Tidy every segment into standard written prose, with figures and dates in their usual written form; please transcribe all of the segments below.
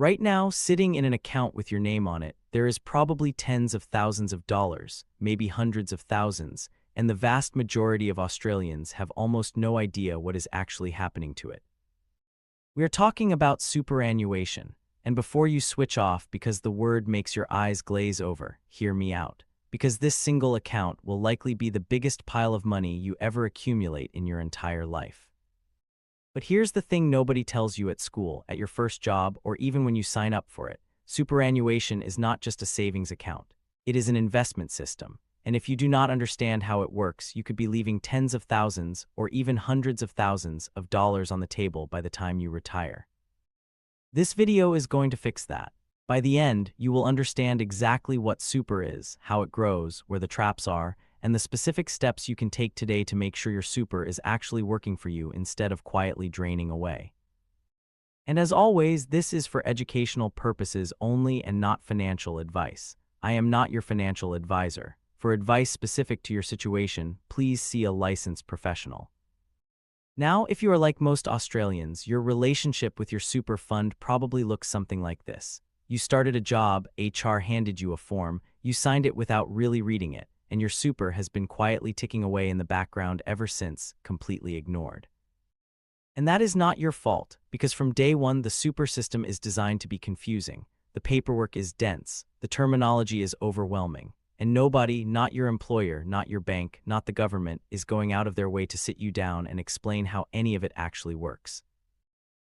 Right now, sitting in an account with your name on it, there is probably tens of thousands of dollars, maybe hundreds of thousands, and the vast majority of Australians have almost no idea what is actually happening to it. We are talking about superannuation, and before you switch off because the word makes your eyes glaze over, hear me out. Because this single account will likely be the biggest pile of money you ever accumulate in your entire life. But here's the thing nobody tells you at school, at your first job, or even when you sign up for it. Superannuation is not just a savings account. It is an investment system. And if you do not understand how it works, you could be leaving tens of thousands or even hundreds of thousands of dollars on the table by the time you retire. This video is going to fix that. By the end, you will understand exactly what super is, how it grows, where the traps are, and the specific steps you can take today to make sure your super is actually working for you instead of quietly draining away. And as always, this is for educational purposes only and not financial advice. I am not your financial advisor. For advice specific to your situation, please see a licensed professional. Now, if you are like most Australians, your relationship with your super fund probably looks something like this. You started a job, HR handed you a form, you signed it without really reading it, and your super has been quietly ticking away in the background ever since, completely ignored. And that is not your fault, because from day one the super system is designed to be confusing. The paperwork is dense, the terminology is overwhelming, and nobody, not your employer, not your bank, not the government, is going out of their way to sit you down and explain how any of it actually works.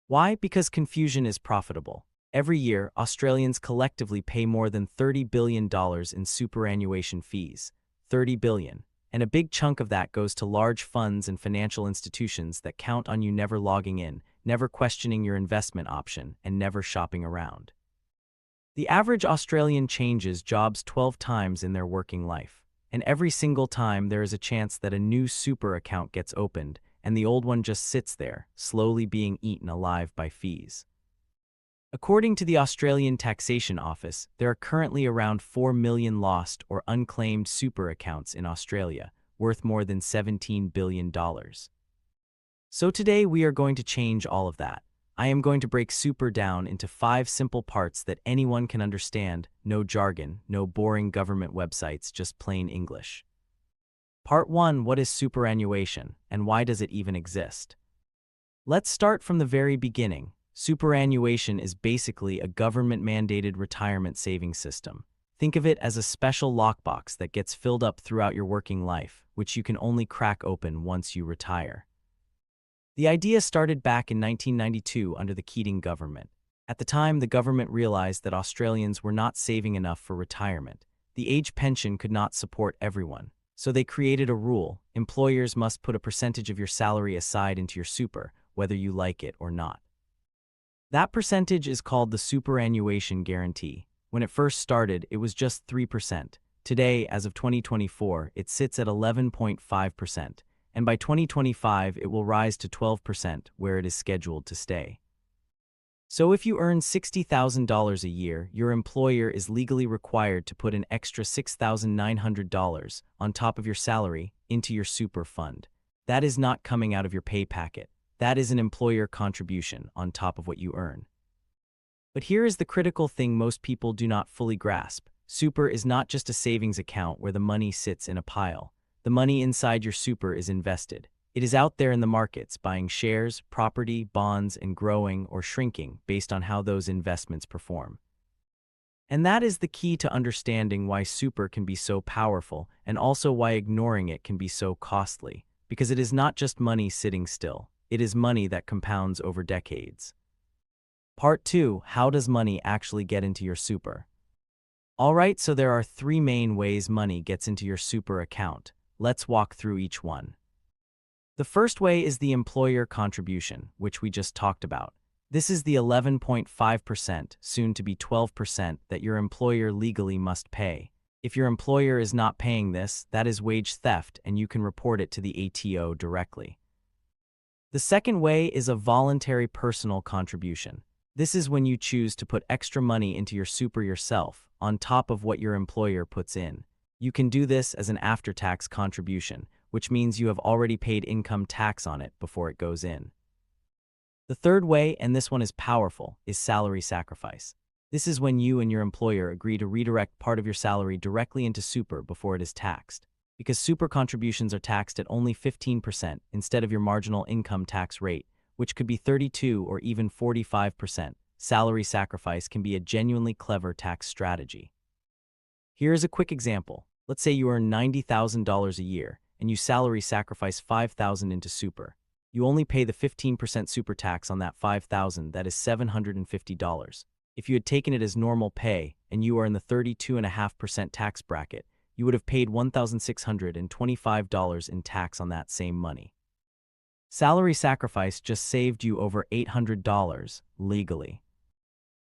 Why? Because confusion is profitable. Every year, Australians collectively pay more than $30 billion in superannuation fees. $30 billion. And a big chunk of that goes to large funds and financial institutions that count on you never logging in, never questioning your investment option, and never shopping around. The average Australian changes jobs 12 times in their working life, and every single time there is a chance that a new super account gets opened, and the old one just sits there, slowly being eaten alive by fees. According to the Australian Taxation Office, there are currently around 4 million lost or unclaimed super accounts in Australia, worth more than $17 billion. So today we are going to change all of that. I am going to break super down into 5 simple parts that anyone can understand, no jargon, no boring government websites, just plain English. Part 1. What is superannuation, and why does it even exist? Let's start from the very beginning. Superannuation is basically a government-mandated retirement savings system. Think of it as a special lockbox that gets filled up throughout your working life, which you can only crack open once you retire. The idea started back in 1992 under the Keating government. At the time, the government realized that Australians were not saving enough for retirement. The age pension could not support everyone. So they created a rule: employers must put a percentage of your salary aside into your super, whether you like it or not. That percentage is called the superannuation guarantee. When it first started, it was just 3%. Today, as of 2024, it sits at 11.5%. And by 2025 it will rise to 12%, where it is scheduled to stay. So if you earn $60,000 a year, your employer is legally required to put an extra $6,900 on top of your salary into your super fund. That is not coming out of your pay packet. That is an employer contribution on top of what you earn. But here is the critical thing most people do not fully grasp. Super is not just a savings account where the money sits in a pile. The money inside your super is invested. It is out there in the markets, buying shares, property, bonds, and growing or shrinking based on how those investments perform. And that is the key to understanding why super can be so powerful, and also why ignoring it can be so costly. Because it is not just money sitting still. It is money that compounds over decades. Part 2. How does money actually get into your super? Alright, so there are 3 main ways money gets into your super account. Let's walk through each one. The first way is the employer contribution, which we just talked about. This is the 11.5%, soon to be 12%, that your employer legally must pay. If your employer is not paying this, that is wage theft, and you can report it to the ATO directly. The second way is a voluntary personal contribution. This is when you choose to put extra money into your super yourself, on top of what your employer puts in. You can do this as an after-tax contribution, which means you have already paid income tax on it before it goes in. The third way, and this one is powerful, is salary sacrifice. This is when you and your employer agree to redirect part of your salary directly into super before it is taxed. Because super contributions are taxed at only 15% instead of your marginal income tax rate, which could be 32 or even 45%, salary sacrifice can be a genuinely clever tax strategy. Here's a quick example. Let's say you earn $90,000 a year and you salary sacrifice $5,000 into super. You only pay the 15% super tax on that $5,000, that is $750. If you had taken it as normal pay and you are in the 32.5% tax bracket, you would have paid $1,625 in tax on that same money. Salary sacrifice just saved you over $800 legally.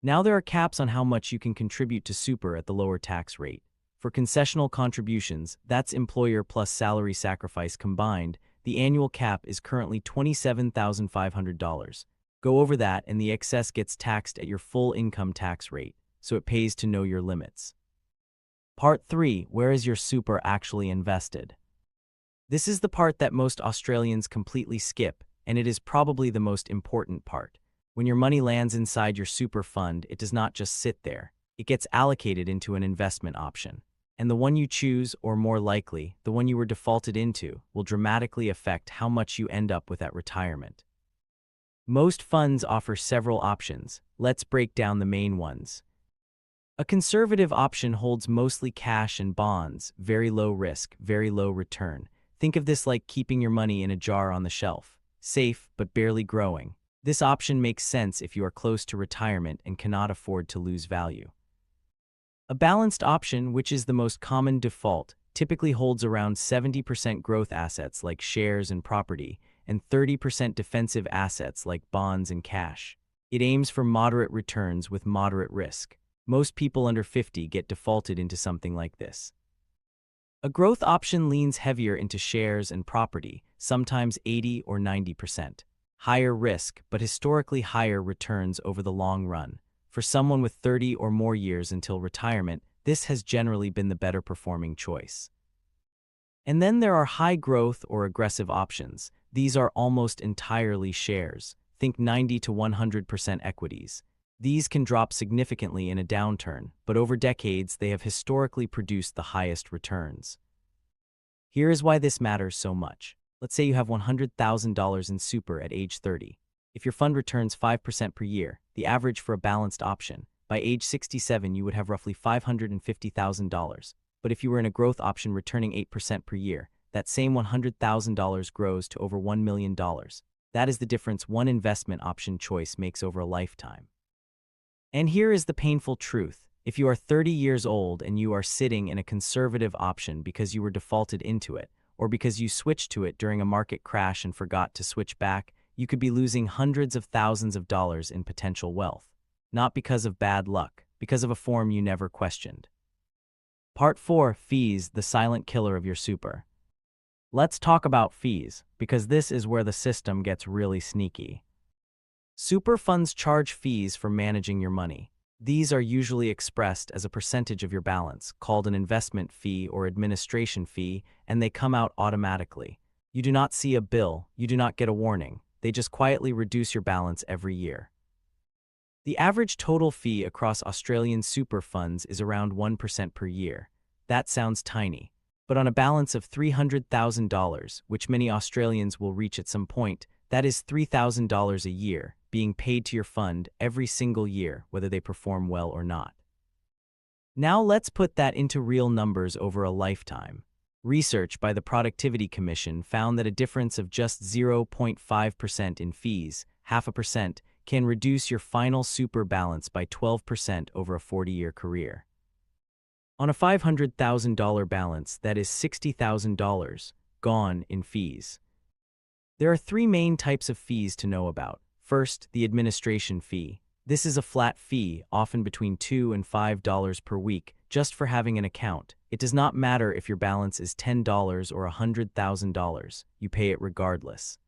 Now there are caps on how much you can contribute to super at the lower tax rate. For concessional contributions, that's employer plus salary sacrifice combined, the annual cap is currently $27,500. Go over that and the excess gets taxed at your full income tax rate, so it pays to know your limits. Part 3. Where is your super actually invested? This is the part that most Australians completely skip, and it is probably the most important part. When your money lands inside your super fund, it does not just sit there. It gets allocated into an investment option. And the one you choose, or more likely, the one you were defaulted into, will dramatically affect how much you end up with at retirement. Most funds offer several options. Let's break down the main ones. A conservative option holds mostly cash and bonds, very low risk, very low return. Think of this like keeping your money in a jar on the shelf. Safe, but barely growing. This option makes sense if you are close to retirement and cannot afford to lose value. A balanced option, which is the most common default, typically holds around 70% growth assets like shares and property, and 30% defensive assets like bonds and cash. It aims for moderate returns with moderate risk. Most people under 50 get defaulted into something like this. A growth option leans heavier into shares and property, sometimes 80 or 90%. Higher risk, but historically higher returns over the long run. For someone with 30 or more years until retirement, this has generally been the better performing choice. And then there are high growth or aggressive options. These are almost entirely shares. Think 90 to 100% equities. These can drop significantly in a downturn, but over decades they have historically produced the highest returns. Here is why this matters so much. Let's say you have $100,000 in super at age 30. If your fund returns 5% per year, the average for a balanced option, by age 67 you would have roughly $550,000. But if you were in a growth option returning 8% per year, that same $100,000 grows to over $1 million. That is the difference one investment option choice makes over a lifetime. And here is the painful truth. If you are 30 years old and you are sitting in a conservative option because you were defaulted into it, or because you switched to it during a market crash and forgot to switch back, you could be losing hundreds of thousands of dollars in potential wealth. Not because of bad luck, because of a form you never questioned. Part 4. Fees, the silent killer of your super. Let's talk about fees, because this is where the system gets really sneaky. Super funds charge fees for managing your money. These are usually expressed as a percentage of your balance, called an investment fee or administration fee, and they come out automatically. You do not see a bill, you do not get a warning. They just quietly reduce your balance every year. The average total fee across Australian super funds is around 1% per year. That sounds tiny. But on a balance of $300,000, which many Australians will reach at some point, that is $3,000 a year, being paid to your fund every single year, whether they perform well or not. Now let's put that into real numbers over a lifetime. Research by the Productivity Commission found that a difference of just 0.5% in fees, 0.5%, can reduce your final super balance by 12% over a 40-year career. On a $500,000 balance, that is $60,000 gone in fees. There are three main types of fees to know about. First, the administration fee. This is a flat fee, often between $2 and $5 per week, just for having an account. It does not matter if your balance is $10 or $100,000. You pay it regardless.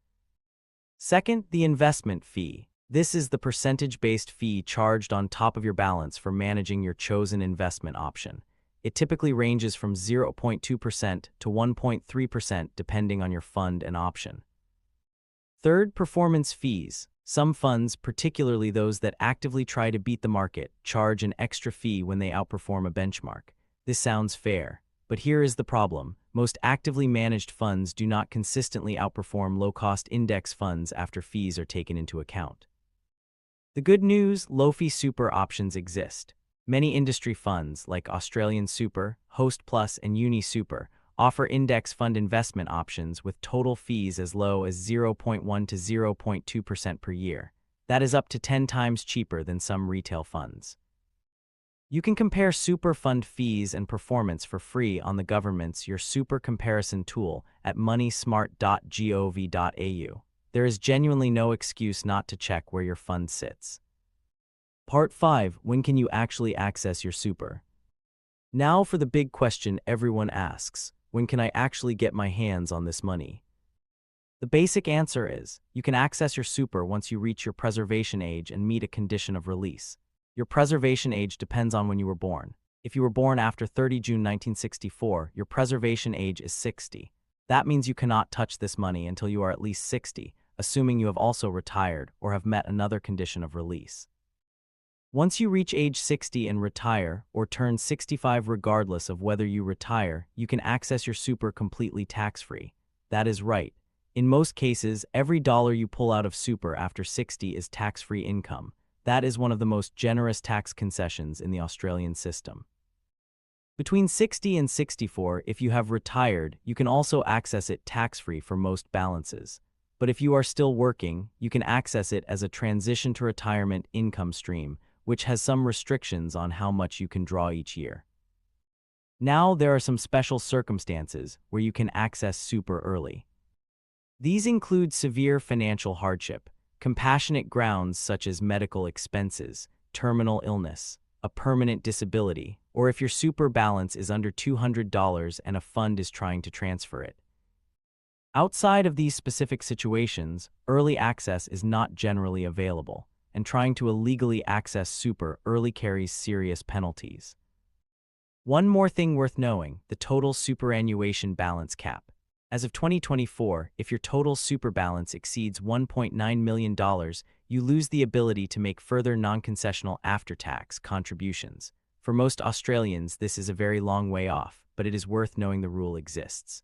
Second, the investment fee. This is the percentage-based fee charged on top of your balance for managing your chosen investment option. It typically ranges from 0.2% to 1.3% depending on your fund and option. Third, performance fees. Some funds, particularly those that actively try to beat the market, charge an extra fee when they outperform a benchmark. This sounds fair, but here is the problem. Most actively managed funds do not consistently outperform low-cost index funds after fees are taken into account. The good news, low-fee super options exist. Many industry funds, like Australian Super, Host Plus, and Uni Super, offer index fund investment options with total fees as low as 0.1 to 0.2% per year. That is up to 10 times cheaper than some retail funds. You can compare super fund fees and performance for free on the government's Your Super Comparison tool at moneysmart.gov.au. There is genuinely no excuse not to check where your fund sits. Part 5. When can you actually access your super? Now for the big question everyone asks. When can I actually get my hands on this money? The basic answer is, you can access your super once you reach your preservation age and meet a condition of release. Your preservation age depends on when you were born. If you were born after 30 June 1964, your preservation age is 60. That means you cannot touch this money until you are at least 60, assuming you have also retired or have met another condition of release. Once you reach age 60 and retire, or turn 65 regardless of whether you retire, you can access your super completely tax-free. That is right. In most cases, every dollar you pull out of super after 60 is tax-free income. That is one of the most generous tax concessions in the Australian system. Between 60 and 64, if you have retired, you can also access it tax-free for most balances. But if you are still working, you can access it as a transition to retirement income stream, which has some restrictions on how much you can draw each year. Now there are some special circumstances where you can access super early. These include severe financial hardship, compassionate grounds such as medical expenses, terminal illness, a permanent disability, or if your super balance is under $200 and a fund is trying to transfer it. Outside of these specific situations, early access is not generally available, and trying to illegally access super early carries serious penalties. One more thing worth knowing, the total superannuation balance cap. As of 2024, if your total super balance exceeds $1.9 million, you lose the ability to make further non-concessional after-tax contributions. For most Australians, this is a very long way off, but it is worth knowing the rule exists.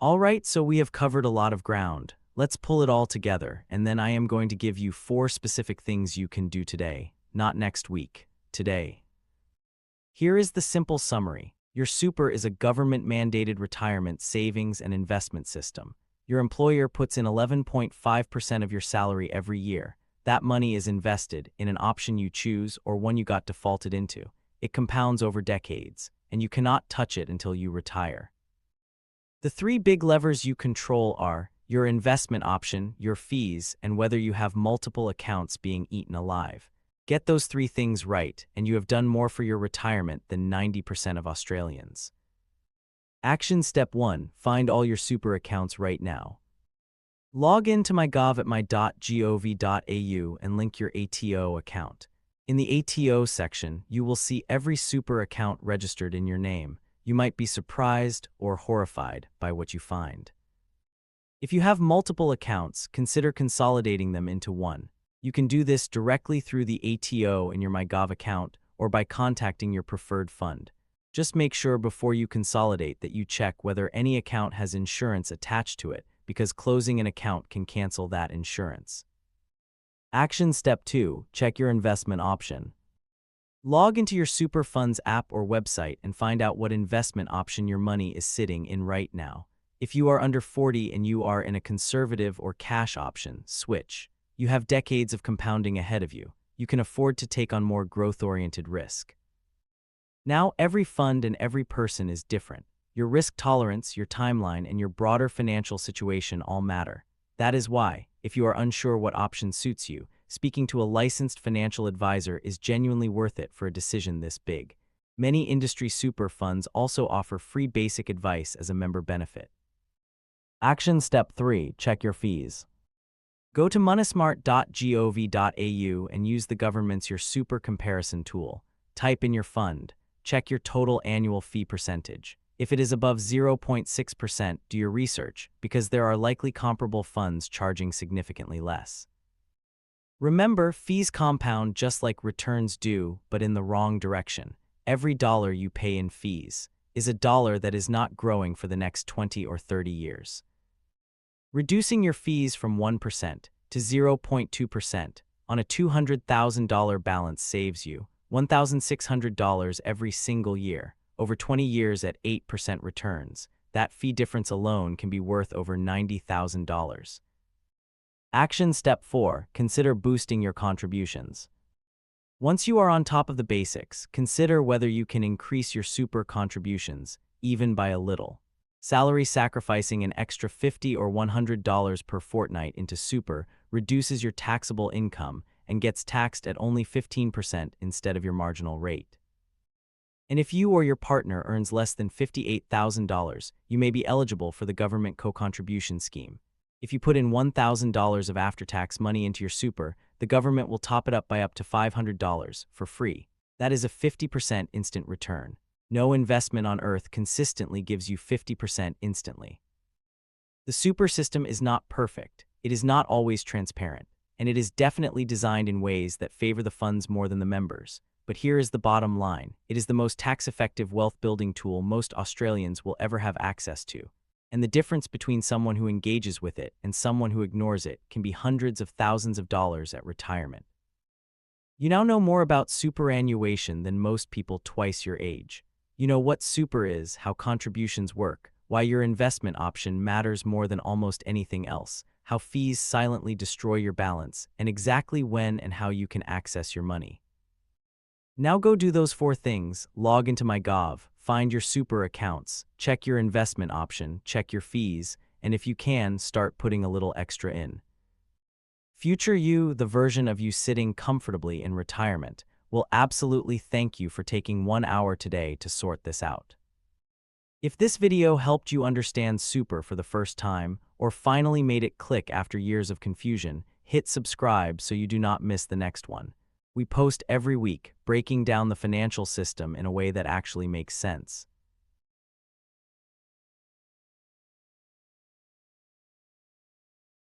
Alright, so we have covered a lot of ground. Let's pull it all together, and then I am going to give you 4 specific things you can do today, not next week, today. Here is the simple summary. Your super is a government-mandated retirement savings and investment system. Your employer puts in 11.5% of your salary every year. That money is invested in an option you choose or one you got defaulted into. It compounds over decades, and you cannot touch it until you retire. The 3 big levers you control are your investment option, your fees, and whether you have multiple accounts being eaten alive. Get those 3 things right, and you have done more for your retirement than 90% of Australians. Action Step 1. Find all your super accounts right now. Log in to mygov at my.gov.au and link your ATO account. In the ATO section, you will see every super account registered in your name. You might be surprised or horrified by what you find. If you have multiple accounts, consider consolidating them into one. You can do this directly through the ATO in your MyGov account or by contacting your preferred fund. Just make sure before you consolidate that you check whether any account has insurance attached to it, because closing an account can cancel that insurance. Action Step 2. Check your investment option. Log into your Super Funds app or website and find out what investment option your money is sitting in right now. If you are under 40 and you are in a conservative or cash option, switch. You have decades of compounding ahead of you. You can afford to take on more growth-oriented risk. Now, every fund and every person is different. Your risk tolerance, your timeline, and your broader financial situation all matter. That is why, if you are unsure what option suits you, speaking to a licensed financial advisor is genuinely worth it for a decision this big. Many industry super funds also offer free basic advice as a member benefit. Action Step 3. Check your fees. Go to moneysmart.gov.au and use the government's Your Super Comparison tool. Type in your fund. Check your total annual fee percentage. If it is above 0.6%, do your research, because there are likely comparable funds charging significantly less. Remember, fees compound just like returns do, but in the wrong direction. Every dollar you pay in fees is a dollar that is not growing for the next 20 or 30 years. Reducing your fees from 1% to 0.2% on a $200,000 balance saves you $1,600 every single year. Over 20 years at 8% returns, that fee difference alone can be worth over $90,000. Action Step 4. Consider boosting your contributions. Once you are on top of the basics, consider whether you can increase your super contributions, even by a little. Salary sacrificing an extra $50 or $100 per fortnight into super reduces your taxable income and gets taxed at only 15% instead of your marginal rate. And if you or your partner earns less than $58,000, you may be eligible for the government co-contribution scheme. If you put in $1,000 of after-tax money into your super, the government will top it up by up to $500 for free. That is a 50% instant return. No investment on earth consistently gives you 50% instantly. The super system is not perfect, it is not always transparent, and it is definitely designed in ways that favor the funds more than the members. But here is the bottom line. It is the most tax-effective wealth-building tool most Australians will ever have access to. And the difference between someone who engages with it and someone who ignores it can be hundreds of thousands of dollars at retirement. You now know more about superannuation than most people twice your age. You know what super is, how contributions work, why your investment option matters more than almost anything else, how fees silently destroy your balance, and exactly when and how you can access your money. Now go do those 4 things: log into MyGov, find your super accounts, check your investment option, check your fees, and if you can, start putting a little extra in. Future you, the version of you sitting comfortably in retirement, will absolutely thank you for taking 1 hour today to sort this out. If this video helped you understand super for the first time, or finally made it click after years of confusion, hit subscribe so you do not miss the next one. We post every week, breaking down the financial system in a way that actually makes sense.